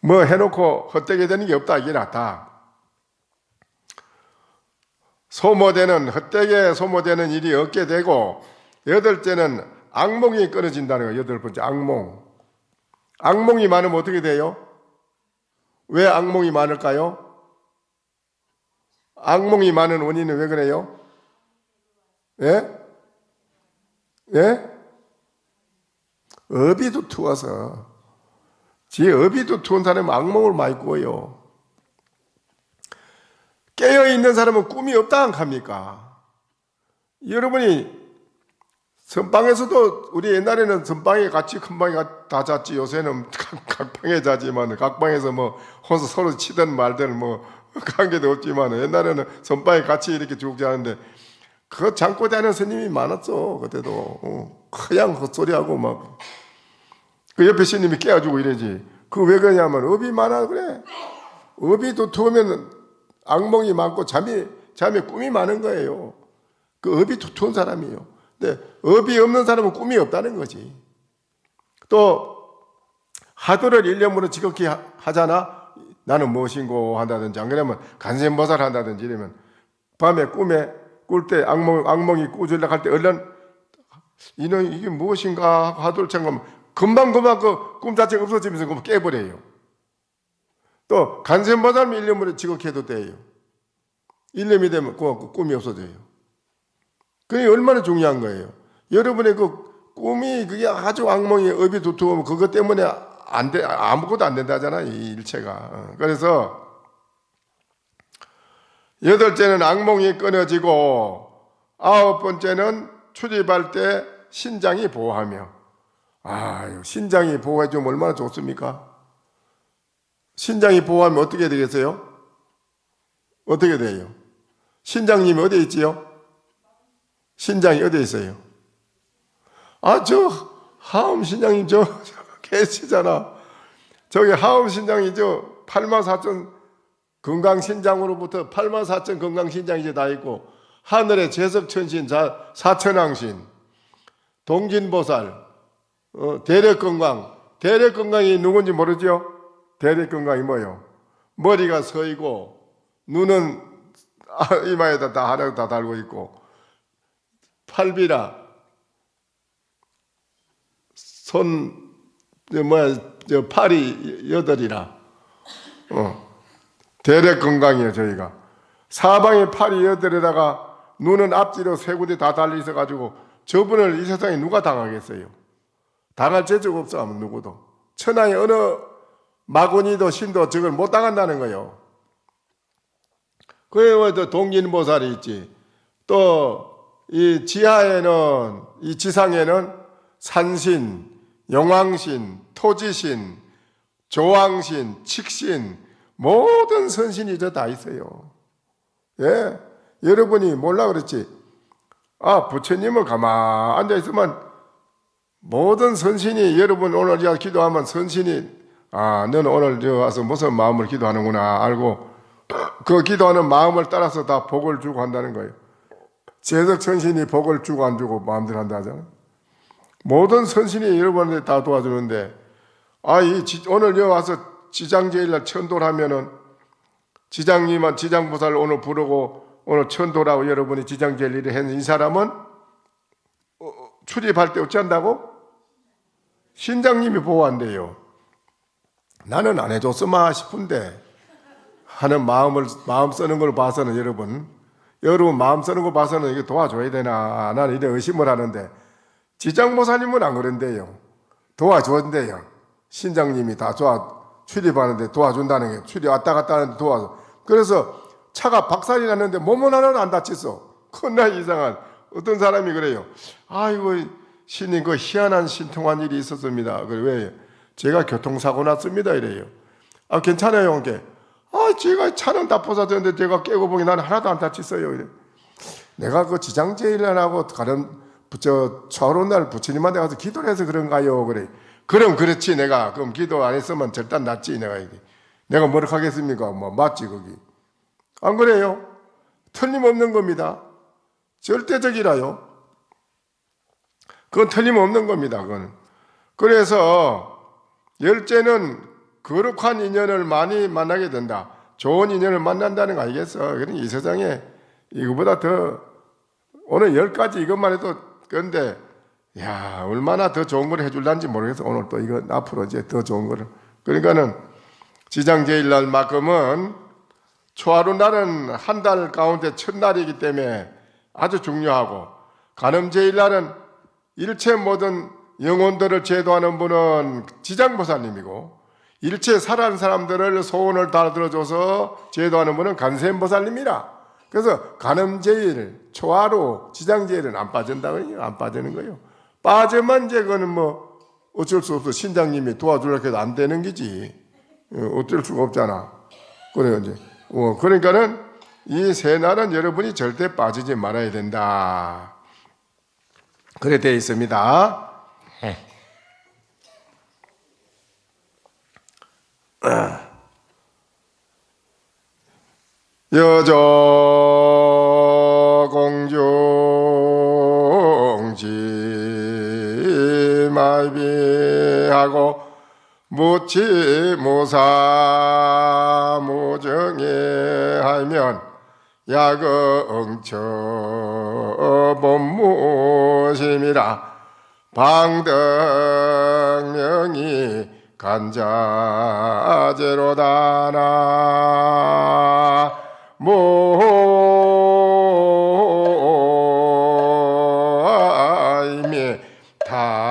Speaker 1: 뭐 해놓고 헛되게 되는 게 없다. 이게 낫다. 헛되게 소모되는 일이 없게 되고, 여덟째는 악몽이 끊어진다는 거예요. 여덟 번째, 악몽. 악몽이 많으면 어떻게 돼요? 왜 악몽이 많을까요? 악몽이 많은 원인은 왜 그래요? 예? 예? 업이 두터워서. 업이 두터운 사람은 악몽을 많이 꾸어요. 깨어있는 사람은 꿈이 없다 안 합니까? 여러분이 선방에서도, 우리 옛날에는 선방에 같이 큰 방에 다 잤지. 요새는 각 방에 자지만, 각 방에서 뭐 혼자 서로 치든 말든 뭐 관계도 없지만, 옛날에는 선방에 같이 이렇게 쭉 자는데, 그거 잠고 자는 스님이 많았어. 그때도 그냥 헛소리하고 막 그 옆에 스님이 깨워주고 이러지. 그 왜 그러냐면 업이 많아 그래. 업이 두터우면 악몽이 많고 잠이 꿈이 많은 거예요. 그 업이 두터운 사람이에요. 근데 업이 없는 사람은 꿈이 없다는 거지. 또 하도를 일념으로 지극히 하잖아. 나는 무엇인고 한다든지, 안 그러면 간센보살 한다든지 이러면 밤에 꿈에 꿀 때 악몽이 꾸질러 갈 때 얼른 이는 이게 무엇인가 하고 하도를 참으면 금방 그 꿈 자체가 없어지면서 그만 깨버려요. 또 간센보살 일념으로 지극히 해도 돼요. 일념이 되면 꿈이 없어져요. 그게 얼마나 중요한 거예요. 여러분의 그 꿈이 그게 아주 악몽이 업이 두터우면 그것 때문에 아무것도 안 된다잖아요. 이 일체가. 그래서 여덟째는 악몽이 끊어지고, 아홉 번째는 출입할 때 신장이 보호하며. 신장이 보호해주면 얼마나 좋습니까? 신장이 보호하면 어떻게 되겠어요? 어떻게 돼요? 신장님이 어디에 있지요? 신장이 어디에 있어요? 저 하음 신장님 저 계시잖아. 저기 하음 신장이 84,000 건강신장으로부터 84,000 건강신장이 이제 다 있고, 하늘의 제석천신 사천왕신, 동진보살, 대력건강. 대력건강이 누군지 모르죠? 대력건강이 뭐요? 머리가 서이고, 눈은 이마에다 다 하나 다 달고 있고, 팔비라, 팔이 8이라. 대략 건강이에요. 저희가 사방에 팔이 8에다가 눈은 앞뒤로 세 군데 다 달려 있어가지고, 저분을 이 세상에 누가 당하겠어요? 당할 재주가 없어. 아무 누구도. 천하의 어느 마구니도 신도 저걸 못 당한다는 거예요. 그래서 동진보살이 있지. 또 이 지하에는, 이 지상에는 산신, 용왕신, 토지신, 조왕신, 칙신, 모든 선신이 저 다 있어요. 예, 여러분이 몰라 그렇지. 부처님은 가만 앉아 있으면 모든 선신이, 여러분 오늘 제가 기도하면 선신이 너는 오늘 저 와서 무슨 마음을 기도하는구나 알고 그 기도하는 마음을 따라서 다 복을 주고 한다는 거예요. 제적 선신이 복을 주고 안 주고 마음대로 한다 하잖아요. 모든 선신이 여러분한테 다 도와주는데 오늘 여기 와서 지장제일날 천도를 하면은 지장님은 지장보살을 오늘 부르고 오늘 천도라고 여러분이 지장제일을 했는 이 사람은 출입할 때 어찌 한다고? 신장님이 보호한대요. 나는 안 해줬으마 싶은데 하는 마음 쓰는 걸 봐서는 여러분 마음 쓰는 거 봐서는 이게 도와줘야 되나 나는 이런 의심을 하는데 지장보살님은 안 그런데요. 도와준대요. 신장님이 다 출입하는데 도와준다는 게 출입 왔다 갔다 하는데 도와줘. 그래서 차가 박살이 났는데 몸은 하나는 안 다쳤어. 겁나 이상한 어떤 사람이 그래요. 아이고 신님 그 희한한 신통한 일이 있었습니다. 그래 왜? 제가 교통사고 났습니다 이래요. 괜찮아요 이게. 제가 차는 다 부서졌는데 제가 깨고 보니 나는 하나도 안 다쳤어요. 이래. 내가 그 지장제일하고 가는 초하루날 부처님한테 가서 기도를 해서 그런가요? 그래. 그럼 그렇지 내가 그럼 기도 안 했으면 절대 낫지 내가 뭐를 하겠습니까? 맞지 거기. 안 그래요? 틀림없는 겁니다. 절대적이라요. 그건 틀림없는 겁니다. 그건. 그래서 열째는 거룩한 인연을 많이 만나게 된다. 좋은 인연을 만난다는 거 아니겠어? 그러니까 이 세상에 이거보다 더 오늘 10가지 이것만 해도 그런데 얼마나 더 좋은 걸 해줄란지 모르겠어. 오늘 또 이거 앞으로 이제 더 좋은 거를. 그러니까는 지장제일날만큼은 초하루 날은 한 달 가운데 첫날이기 때문에 아주 중요하고 간음제일날은 일체 모든 영혼들을 제도하는 분은 지장보살님이고 일체 살아난 사람들을 소원을 다 들어줘서 제도하는 분은 간세음보살님이라. 그래서 간음제일, 초하루, 지장제일은 안 빠진다고요. 안 빠지는 거예요. 빠지면 이제 그거는 어쩔 수 없어. 신장님이 도와주려고 해도 안 되는 거지. 어쩔 수가 없잖아. 그래요 이제. 그러니까는 이 세 날은 여러분이 절대 빠지지 말아야 된다. 그래 되어 있습니다. 여조 공중지 마이비하고 무치무사 무정에 하면 야거응처 법무심이라 방덕명이 간자제로다나 모임이 답을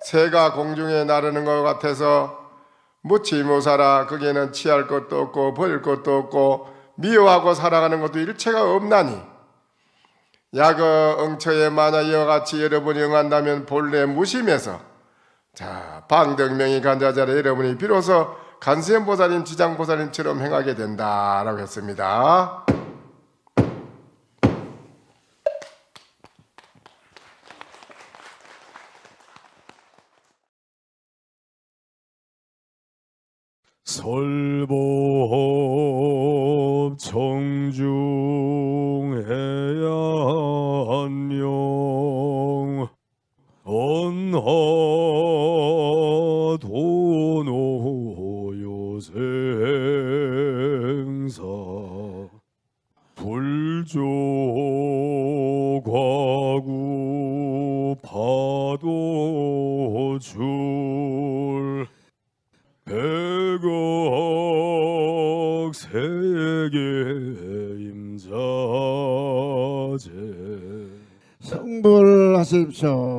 Speaker 1: 새가 공중에 나르는 것 같아서 무치무사라 거기에는 취할 것도 없고 버릴 것도 없고 미워하고 살아가는 것도 일체가 없나니 야거 응처에 만약 이와 같이 여러분이 응한다면 본래 무심해서 방덕명이 간자자라 여러분이 비로소 간세음보살님 지장보살님처럼 행하게 된다라고 했습니다.
Speaker 2: 설법 청중해야 안녕 언하 도노요생사 불조과구 파도줄 백억 세계 임자제
Speaker 3: 성불하십시오.